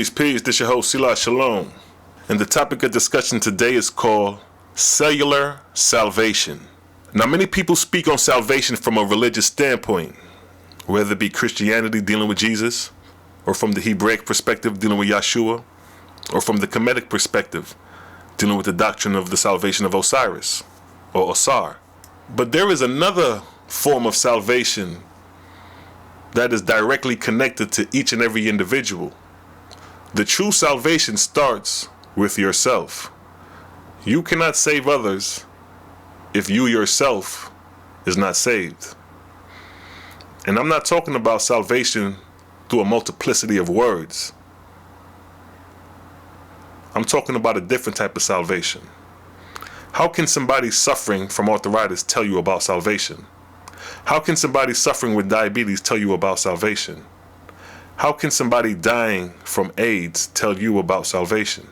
Peace. This your host, Selah-Shalom. And the topic of discussion today is called Cellular Salvation. Now, many people speak on salvation from a religious standpoint, whether it be Christianity dealing with Jesus, or from the Hebraic perspective dealing with Yeshua, or from the Kemetic perspective dealing with the doctrine of the salvation of Osiris, or Osar. But there is another form of salvation that is directly connected to each and every individual. The true salvation starts with yourself. You cannot save others if you yourself is not saved. And I'm not talking about salvation through a multiplicity of words. I'm talking about a different type of salvation. How can somebody suffering from arthritis tell you about salvation? How can somebody suffering with diabetes tell you about salvation? How can somebody dying from AIDS tell you about salvation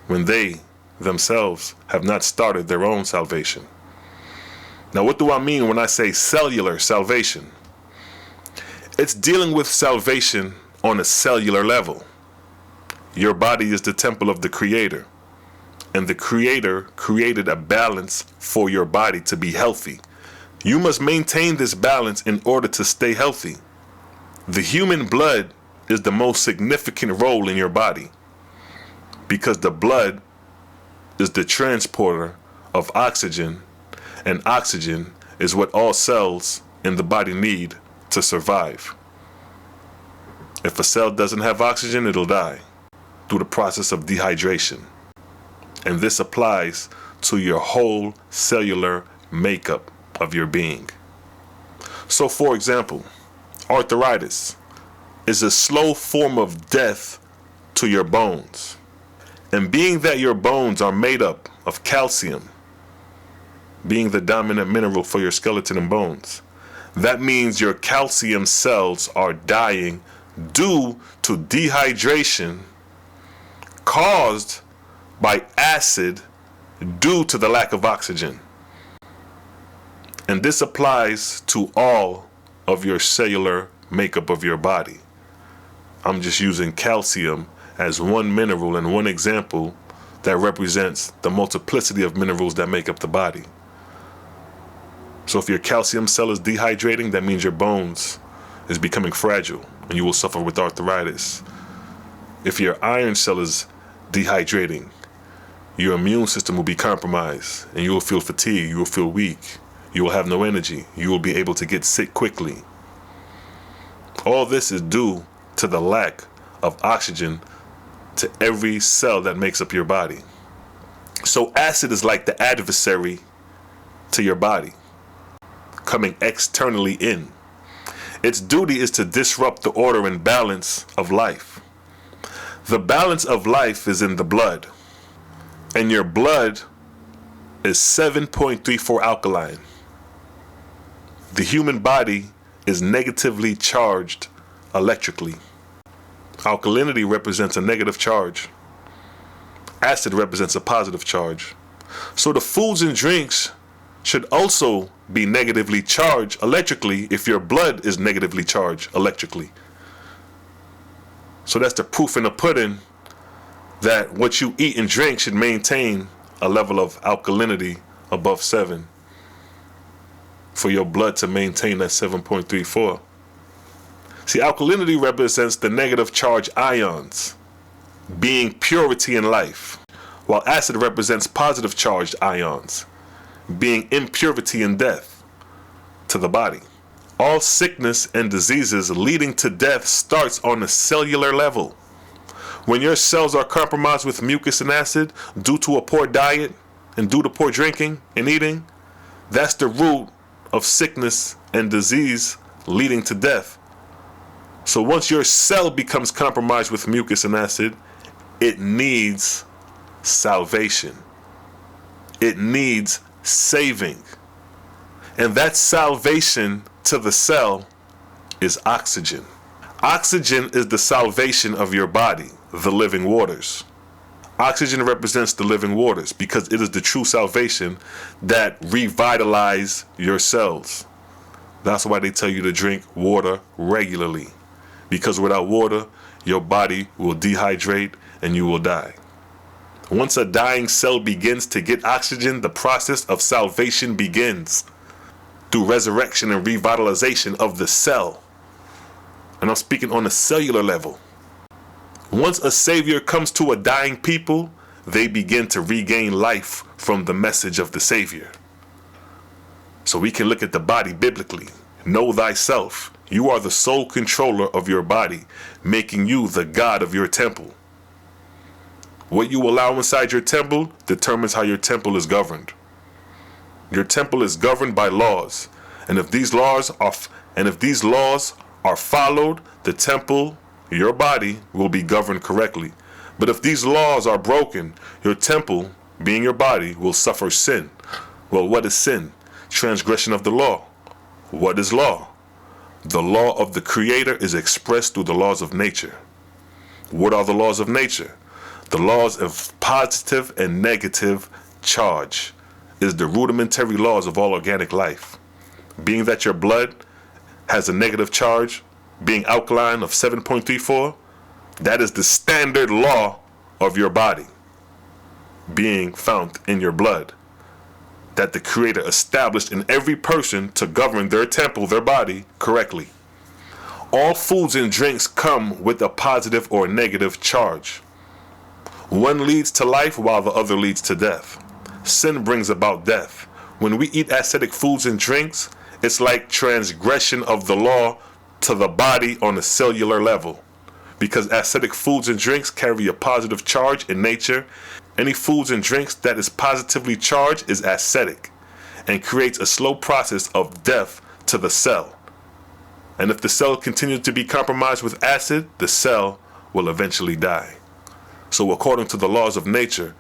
when they themselves have not started their own salvation? Now, what do I mean when I say cellular salvation? It's dealing with salvation on a cellular level. Your body is the temple of the Creator, and the Creator created a balance for your body to be healthy. You must maintain this balance in order to stay healthy. The human blood is the most significant role in your body because the blood is the transporter of oxygen, and oxygen is what all cells in the body need to survive. If a cell doesn't have oxygen, it'll die through the process of dehydration. And this applies to your whole cellular makeup of your being. So, for example, arthritis is a slow form of death to your bones. And being that your bones are made up of calcium, being the dominant mineral for your skeleton and bones, that means your calcium cells are dying due to dehydration caused by acid due to the lack of oxygen. And this applies to all of your cellular makeup of your body. I'm just using calcium as one mineral and one example that represents the multiplicity of minerals that make up the body. So if your calcium cell is dehydrating, that means your bones is becoming fragile and you will suffer with arthritis. If your iron cell is dehydrating, your immune system will be compromised and you will feel fatigued, you will feel weak, you will have no energy, you will be able to get sick quickly. All this is due to the lack of oxygen to every cell that makes up your body. So acid is like the adversary to your body, coming externally in. Its duty is to disrupt the order and balance of life. The balance of life is in the blood, and your blood is 7.34 alkaline. The human body is negatively charged electrically. Alkalinity represents a negative charge. Acid represents a positive charge. So the foods and drinks should also be negatively charged electrically if your blood is negatively charged electrically. So that's the proof in the pudding that what you eat and drink should maintain a level of alkalinity above 7 for your blood to maintain that 7.34. See, alkalinity represents the negative charge ions, being purity in life, while acid represents positive charged ions, being impurity and death to the body. All sickness and diseases leading to death starts on a cellular level. When your cells are compromised with mucus and acid due to a poor diet and due to poor drinking and eating, that's the root of sickness and disease leading to death. So once your cell becomes compromised with mucus and acid, it needs salvation. It needs saving. And that salvation to the cell is oxygen. Oxygen is the salvation of your body, the living waters. Oxygen represents the living waters because it is the true salvation that revitalize your cells. That's why they tell you to drink water regularly, because without water, your body will dehydrate and you will die. Once a dying cell begins to get oxygen, the process of salvation begins through resurrection and revitalization of the cell. And I'm speaking on a cellular level. Once a savior comes to a dying people, they begin to regain life from the message of the savior. So we can look at the body biblically. Know thyself. You are the sole controller of your body, making you the God of your temple. What you allow inside your temple determines how your temple is governed. Your temple is governed by laws, and if these laws are followed, the temple, your body, will be governed correctly. But if these laws are broken, your temple, being your body, will suffer sin. Well, what is sin? Transgression of the law. What is law? The law of the Creator is expressed through the laws of nature. What are the laws of nature? The laws of positive and negative charge is the rudimentary laws of all organic life. Being that your blood has a negative charge, being alkaline of 7.34, that is the standard law of your body being found in your blood, that the Creator established in every person to govern their temple, their body, correctly. All foods and drinks come with a positive or negative charge. One leads to life while the other leads to death. Sin brings about death. When we eat ascetic foods and drinks, it's like transgression of the law to the body on a cellular level. Because ascetic foods and drinks carry a positive charge in nature, any foods and drinks that is positively charged is ascetic and creates a slow process of death to the cell. And if the cell continues to be compromised with acid, the cell will eventually die. So according to the laws of nature,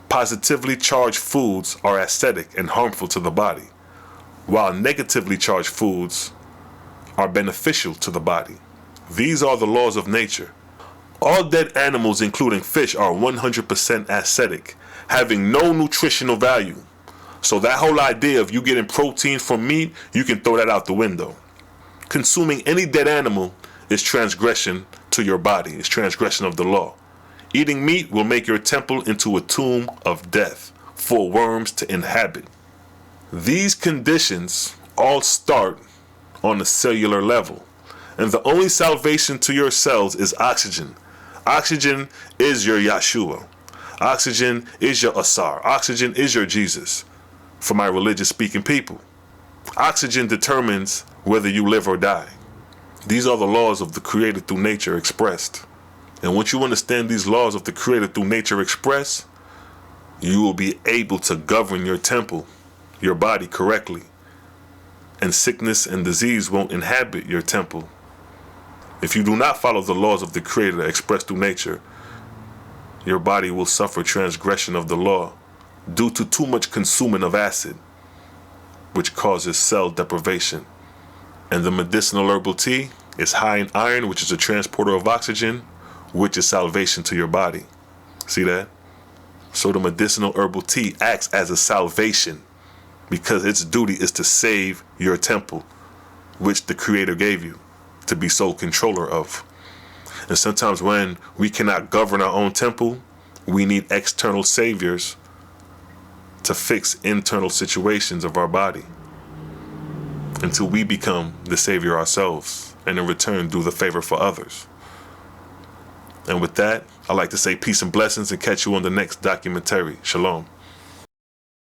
positively charged foods are ascetic and harmful to the body, while negatively charged foods are beneficial to the body. These are the laws of nature. All dead animals, including fish, are 100% ascetic, having no nutritional value. So that whole idea of you getting protein from meat, you can throw that out the window. Consuming any dead animal is transgression to your body, is transgression of the law. Eating meat will make your temple into a tomb of death for worms to inhabit. These conditions all start on a cellular level. And the only salvation to your cells is oxygen. Oxygen is your Yeshua. Oxygen is your Asar. Oxygen is your Jesus, for my religious speaking people. Oxygen determines whether you live or die. These are the laws of the Creator through nature expressed. And once you understand these laws of the Creator through nature expressed, you will be able to govern your temple, your body correctly. And sickness and disease won't inhabit your temple. If you do not follow the laws of the Creator expressed through nature, your body will suffer transgression of the law due to too much consuming of acid, which causes cell deprivation. And the medicinal herbal tea is high in iron, which is a transporter of oxygen, which is salvation to your body. See that? So the medicinal herbal tea acts as a salvation because its duty is to save your temple, which the Creator gave you to be sole controller of. And sometimes when we cannot govern our own temple, we need external saviors to fix internal situations of our body until we become the savior ourselves and in return do the favor for others. And with that, I'd like to say peace and blessings and catch you on the next documentary. Shalom.